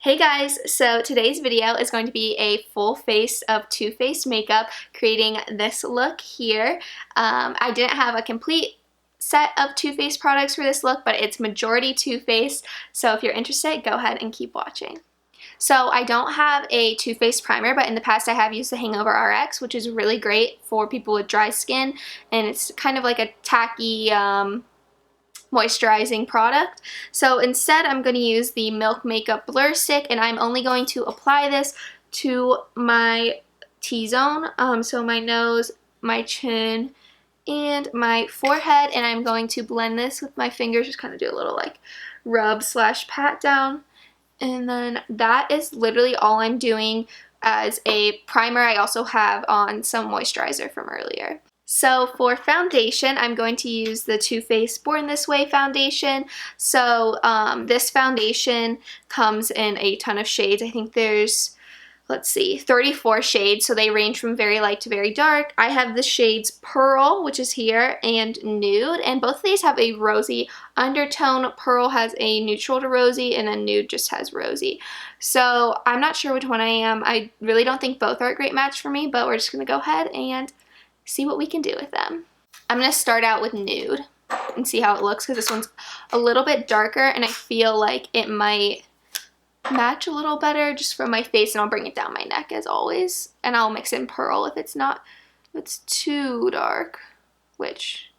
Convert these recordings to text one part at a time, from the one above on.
Hey guys, so today's video is going to be a full face of Too Faced makeup, creating this look here. I didn't have a complete set of Too Faced products for this look, but it's majority Too Faced, so if you're interested, go ahead and keep watching. So I don't have a Too Faced primer, but in the past I have used the Hangover RX, which is really great for people with dry skin, and it's kind of like a tacky, moisturizing product. So instead I'm going to use the Milk Makeup Blur Stick, and I'm only going to apply this to my T-zone, so my nose, my chin, and my forehead, and I'm going to blend this with my fingers, just kind of do a little like rub slash pat down, and then that is literally all I'm doing as a primer. I also have on some moisturizer from earlier. So for foundation, I'm going to use the Too Faced Born This Way foundation. So this foundation comes in a ton of shades. I think there's, let's see, 34 shades, so they range from very light to very dark. I have the shades Pearl, which is here, and Nude, and both of these have a rosy undertone. Pearl has a neutral to rosy, and then Nude just has rosy. So I'm not sure which one I am. I really don't think both are a great match for me, but we're just going to go ahead and see what we can do with them. I'm going to start out with Nude and see how it looks, because this one's a little bit darker and I feel like it might match a little better just from my face, and I'll bring it down my neck as always, and I'll mix in Pearl if it's too dark, which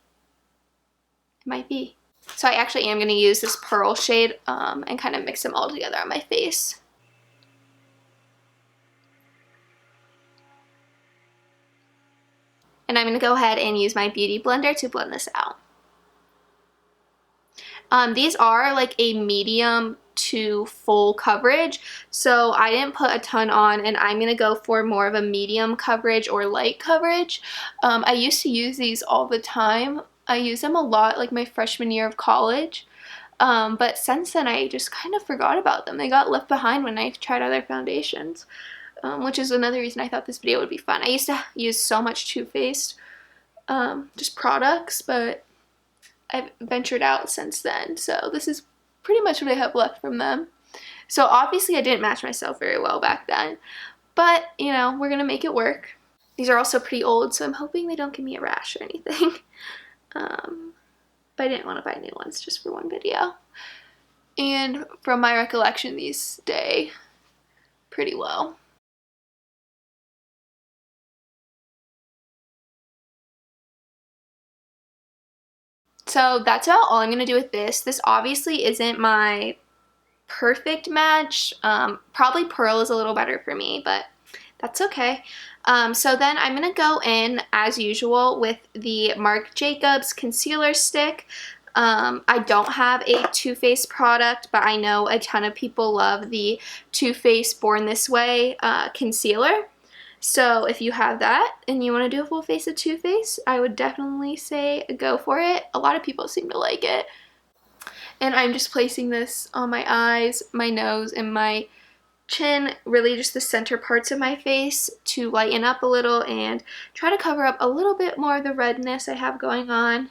it might be. So I actually am going to use this Pearl shade and kind of mix them all together on my face. And I'm going to go ahead and use my Beauty Blender to blend this out. These are like a medium to full coverage, so I didn't put a ton on, and I'm going to go for more of a medium coverage or light coverage. I used to use these all the time. I used them a lot like my freshman year of college, but since then I just kind of forgot about them. They got left behind when I tried other foundations. Which is another reason I thought this video would be fun. I used to use so much Too Faced just products, but I've ventured out since then, so this is pretty much what I have left from them. So obviously I didn't match myself very well back then, but you know, we're gonna make it work. These are also pretty old, so I'm hoping they don't give me a rash or anything. But I didn't want to buy new ones just for one video. And from my recollection, these stay pretty well. So that's about all I'm going to do with this. This obviously isn't my perfect match. Probably Pearl is a little better for me, but that's okay. So then I'm going to go in, as usual, with the Marc Jacobs concealer stick. I don't have a Too Faced product, but I know a ton of people love the Too Faced Born This Way concealer. So if you have that and you want to do a full face of Too Faced, I would definitely say go for it. A lot of people seem to like it. And I'm just placing this on my eyes, my nose, and my chin, really just the center parts of my face, to lighten up a little and try to cover up a little bit more of the redness I have going on.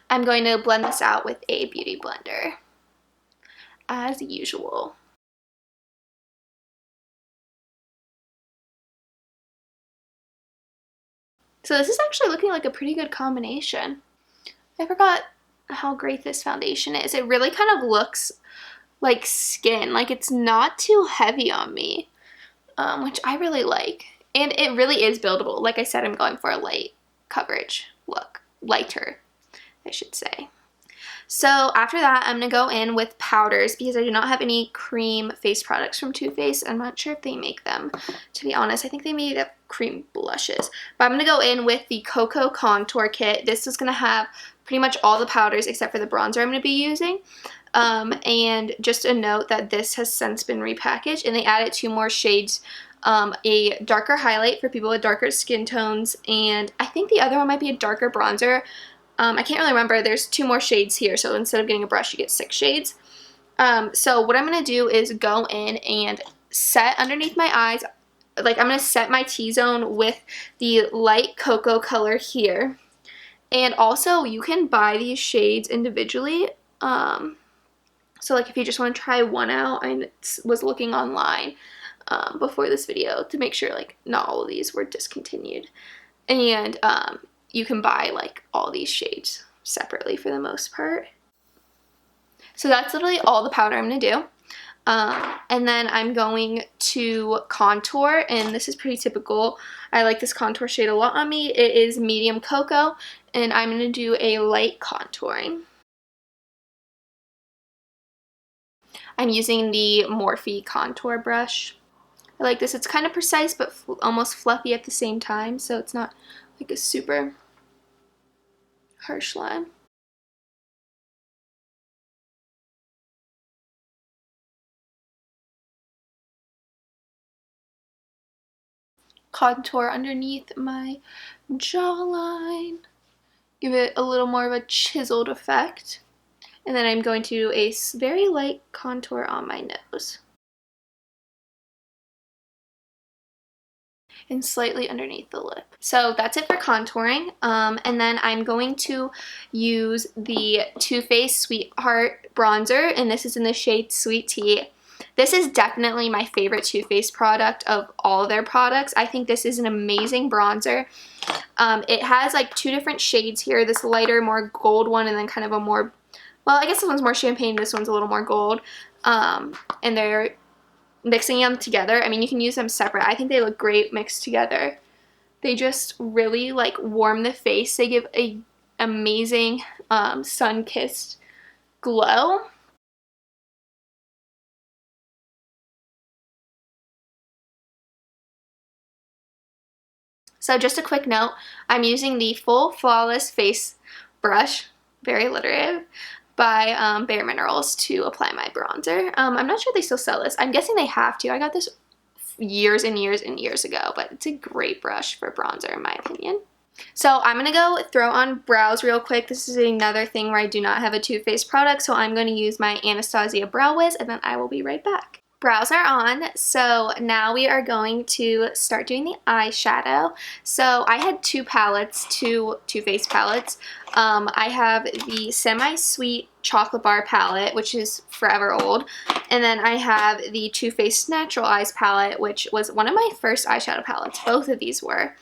I'm going to blend this out with a beauty blender, as usual. So this is actually looking like a pretty good combination. I forgot how great this foundation is. It really kind of looks like skin, like it's not too heavy on me, which I really like. And it really is buildable. Like I said, I'm going for a light coverage look, lighter, I should say. So after that, I'm going to go in with powders, because I do not have any cream face products from Too Faced. I'm not sure if they make them, to be honest. I think they made up cream blushes. But I'm going to go in with the Cocoa Contour Kit. This is going to have pretty much all the powders except for the bronzer I'm going to be using. And just a note that this has since been repackaged, and they added 2 more shades. A darker highlight for people with darker skin tones, and I think the other one might be a darker bronzer. I can't really remember. There's 2 more shades here, so instead of getting a brush, you get 6 shades. So what I'm going to do is go in and set underneath my eyes. Like, I'm going to set my T-zone with the light cocoa color here. And also, you can buy these shades individually. So like if you just want to try one out, I was looking online before this video to make sure like not all of these were discontinued. And you can buy like all these shades separately for the most part. So that's literally all the powder I'm going to do. And then I'm going to contour, and this is pretty typical. I like this contour shade a lot on me. It is medium cocoa, and I'm going to do a light contouring. I'm using the Morphe contour brush. I like this. It's kind of precise but almost fluffy at the same time, so it's not like a super harsh line. Contour underneath my jawline. Give it a little more of a chiseled effect. And then I'm going to do a very light contour on my nose. And slightly underneath the lip. So that's it for contouring. And then I'm going to use the Too Faced Sweetheart bronzer, and this is in the shade Sweet Tea. This is definitely my favorite Too Faced product of all their products. I think this is an amazing bronzer. It has like two different shades here, this lighter, more gold one, and then kind of a more, well, I guess this one's more champagne, this one's a little more gold. And they're mixing them together. I mean, you can use them separate. I think they look great mixed together. They just really like warm the face. They give a amazing sun-kissed glow. So just a quick note, I'm using the Full Flawless Face Brush, very alliterative, by Bare Minerals to apply my bronzer. I'm not sure if they still sell this. I'm guessing they have to. I got this years and years and years ago, but it's a great brush for bronzer in my opinion. So I'm going to go throw on brows real quick. This is another thing where I do not have a Too Faced product, so I'm going to use my Anastasia Brow Wiz, and then I will be right back. Brows are on, so now we are going to start doing the eyeshadow. So I had two Too Faced palettes. I have the Semi-Sweet Chocolate Bar palette, which is forever old, and then I have the Too Faced Natural Eyes palette, which was one of my first eyeshadow palettes. Both of these were.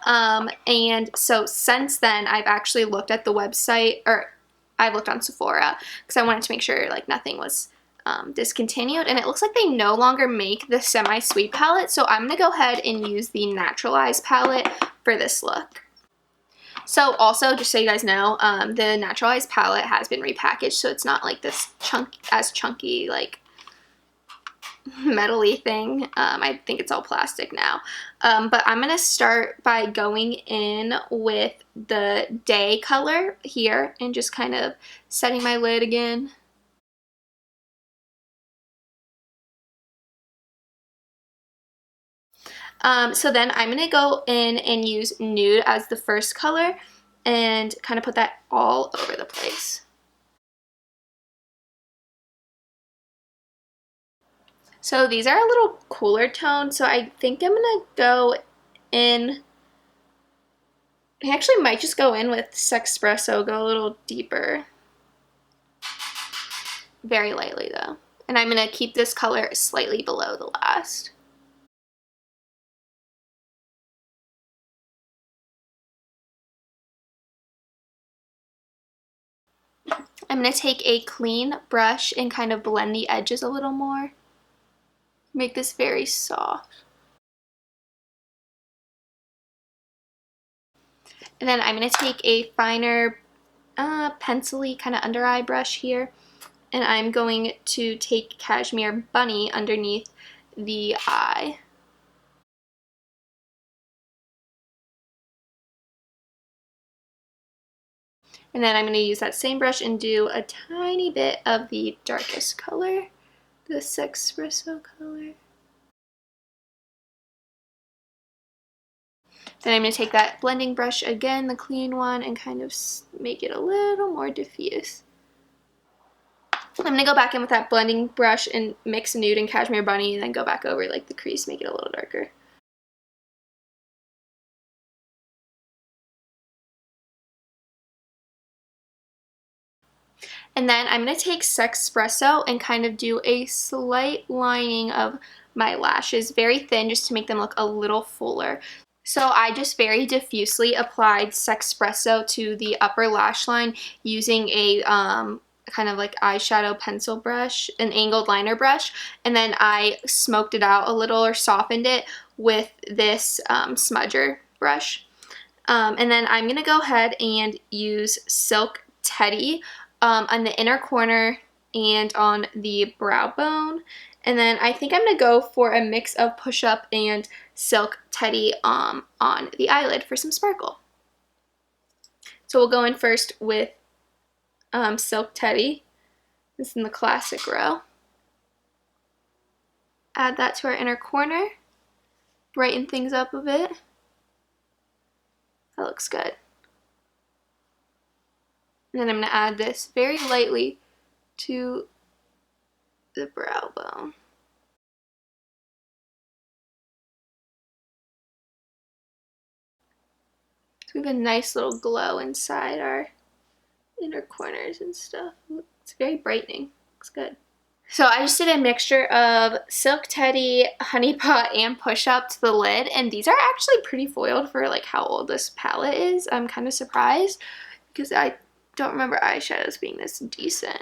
And so since then, I've actually looked at the website, or I looked on Sephora, because I wanted to make sure like nothing was discontinued, and it looks like they no longer make the Semi-Sweet palette, so I'm gonna go ahead and use the Natural Eyes palette for this look. So also, just so you guys know, the Natural Eyes palette has been repackaged, so it's not like this chunky like metally thing. I think it's all plastic now. But I'm gonna start by going in with the Day color here and just kind of setting my lid again. So then I'm going to go in and use Nude as the first color and kind of put that all over the place. So these are a little cooler tone, so I think I'm going to go in, I actually might just go in with Sexpresso, go a little deeper. Very lightly though. And I'm going to keep this color slightly below the last. I'm going to take a clean brush and kind of blend the edges a little more. Make this very soft. And then I'm going to take a finer pencil-y kind of under eye brush here, and I'm going to take Cashmere Bunny underneath the eye. And then I'm going to use that same brush and do a tiny bit of the darkest color, the Sexpresso color. Then I'm going to take that blending brush again, the clean one, and kind of make it a little more diffuse. I'm going to go back in with that blending brush and mix Nude and Cashmere Bunny, and then go back over like the crease, make it a little darker. And then I'm going to take Sexpresso and kind of do a slight lining of my lashes, very thin, just to make them look a little fuller. So I just very diffusely applied Sexpresso to the upper lash line using a kind of like eyeshadow pencil brush, an angled liner brush, and then I smoked it out a little or softened it with this smudger brush. And then I'm going to go ahead and use Silk Teddy on the inner corner and on the brow bone. And then I think I'm going to go for a mix of Push Up and Silk Teddy on the eyelid for some sparkle. So we'll go in first with Silk Teddy. This is in the classic row. Add that to our inner corner. Brighten things up a bit. That looks good. And then I'm going to add this very lightly to the brow bone. So we have a nice little glow inside our inner corners and stuff. It's very brightening. Looks good. So I just did a mixture of Silk Teddy, Honey Pot, and Push Up to the lid, and these are actually pretty foiled for like how old this palette is. I'm kind of surprised because I don't remember eyeshadows being this decent.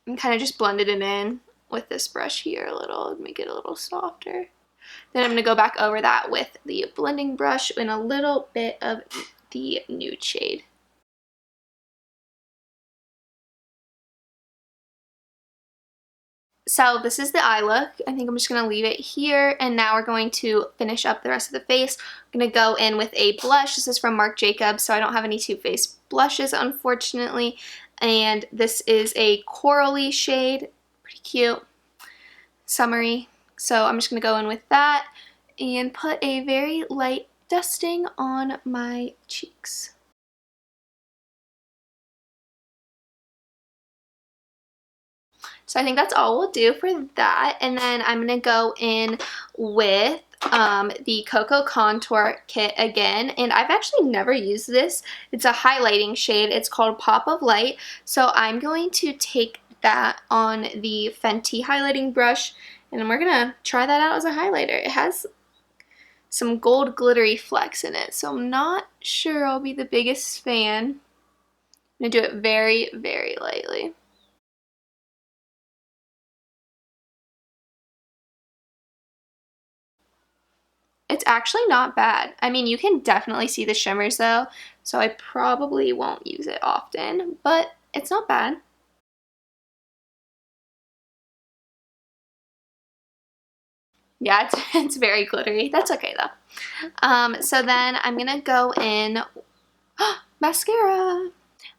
And kind of just blended it in with this brush here a little and make it a little softer. Then I'm going to go back over that with the blending brush and a little bit of the nude shade. So this is the eye look. I think I'm just going to leave it here, and now we're going to finish up the rest of the face. I'm going to go in with a blush. This is from Marc Jacobs, so I don't have any Too Faced blushes, unfortunately. And this is a corally shade, pretty cute, summery. So I'm just going to go in with that and put a very light dusting on my cheeks. So I think that's all we'll do for that. And then I'm going to go in with the Cocoa Contour Kit again. And I've actually never used this. It's a highlighting shade. It's called Pop of Light. So I'm going to take that on the Fenty highlighting brush, and we're going to try that out as a highlighter. It has some gold glittery flecks in it, so I'm not sure I'll be the biggest fan. I'm going to do it very, very lightly. It's actually not bad. I mean, you can definitely see the shimmers though, so I probably won't use it often, but it's not bad. Yeah, it's very glittery. That's okay though. So then I'm gonna go in mascara.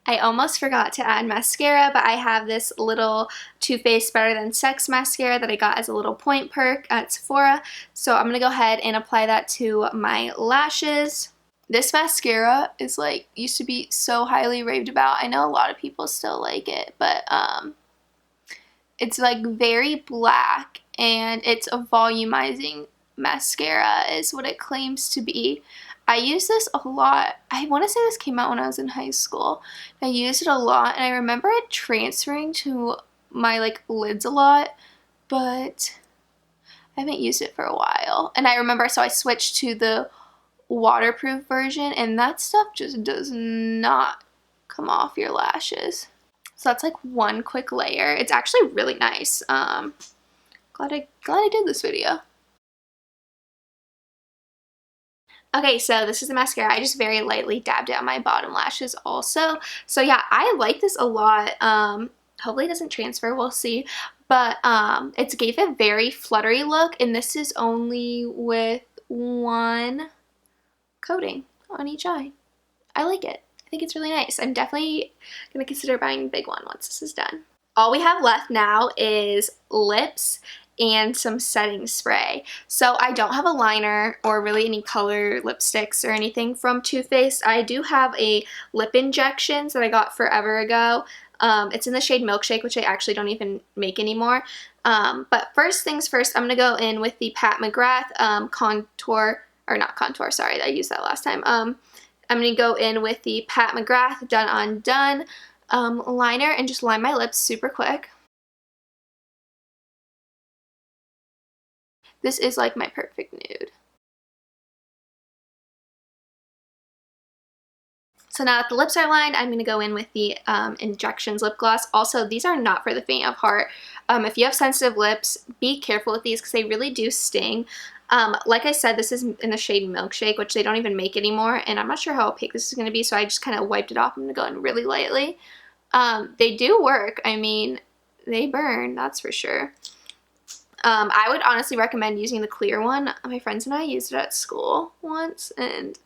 I almost forgot to add mascara, but I have this little Too Faced Better Than Sex mascara that I got as a little point perk at Sephora. So I'm going to go ahead and apply that to my lashes. This mascara is like, used to be so highly raved about. I know a lot of people still like it, but it's like very black, and it's a volumizing mascara is what it claims to be. I use this a lot. I want to say this came out when I was in high school. I used it a lot, and I remember it transferring to my like lids a lot, but I haven't used it for a while. And I remember, so I switched to the waterproof version, and that stuff just does not come off your lashes. So that's like one quick layer. It's actually really nice. Glad I did this video. Okay, so this is the mascara. I just very lightly dabbed it on my bottom lashes also. So yeah, I like this a lot. Hopefully it doesn't transfer, we'll see. But it gave a very fluttery look, and this is only with one coating on each eye. I like it. I think it's really nice. I'm definitely going to consider buying a big one once this is done. All we have left now is lips and some setting spray. So I don't have a liner or really any color lipsticks or anything from Too Faced. I do have a lip injections that I got forever ago. It's in the shade Milkshake, which I actually don't even make anymore. But first things first, I'm going to go in with the Pat McGrath contour, or not contour, sorry, I used that last time. I'm going to go in with the Pat McGrath Done Undone liner and just line my lips super quick. This is like my perfect nude. So now that the lips are lined, I'm going to go in with the Injections lip gloss. Also, these are not for the faint of heart. If you have sensitive lips, be careful with these because they really do sting. Like I said, this is in the shade Milkshake, which they don't even make anymore, and I'm not sure how opaque this is going to be, so I just kind of wiped it off. I'm going to go in really lightly. They do work. I mean, they burn, that's for sure. I would honestly recommend using the clear one. My friends and I used it at school once, and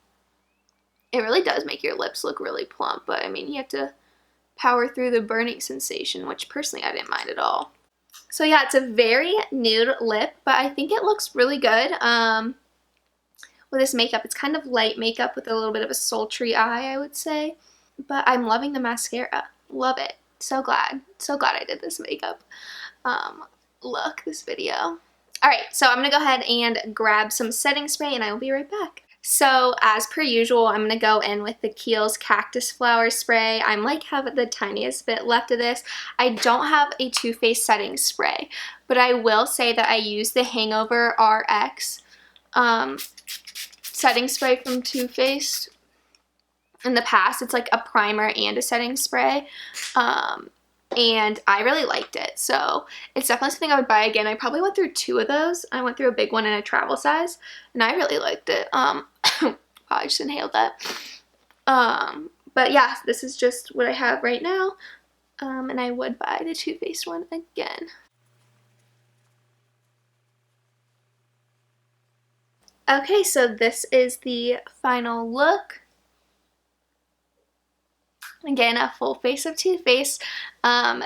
it really does make your lips look really plump, but I mean, you have to power through the burning sensation, which personally I didn't mind at all. So yeah, it's a very nude lip, but I think it looks really good with this makeup. It's kind of light makeup with a little bit of a sultry eye, I would say. But I'm loving the mascara. Love it. So glad. So glad I did this makeup look, this video. Alright, so I'm going to go ahead and grab some setting spray and I will be right back. So as per usual, I'm going to go in with the Kiehl's Cactus Flower Spray. I'm like have the tiniest bit left of this. I don't have a Too Faced setting spray, but I will say that I use the Hangover RX setting spray from Too Faced in the past. It's like a primer and a setting spray. And I really liked it, so it's definitely something I would buy again. I probably went through 2 of those. I went through a big one and a travel size, and I really liked it. Wow, I just inhaled that. But yeah, this is just what I have right now, and I would buy the Too Faced one again. Okay, so this is the final look. Again, a full face of Too Faced.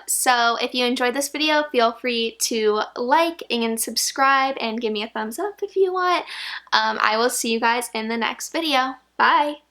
So if you enjoyed this video, feel free to like and subscribe and give me a thumbs up if you want. I will see you guys in the next video. Bye!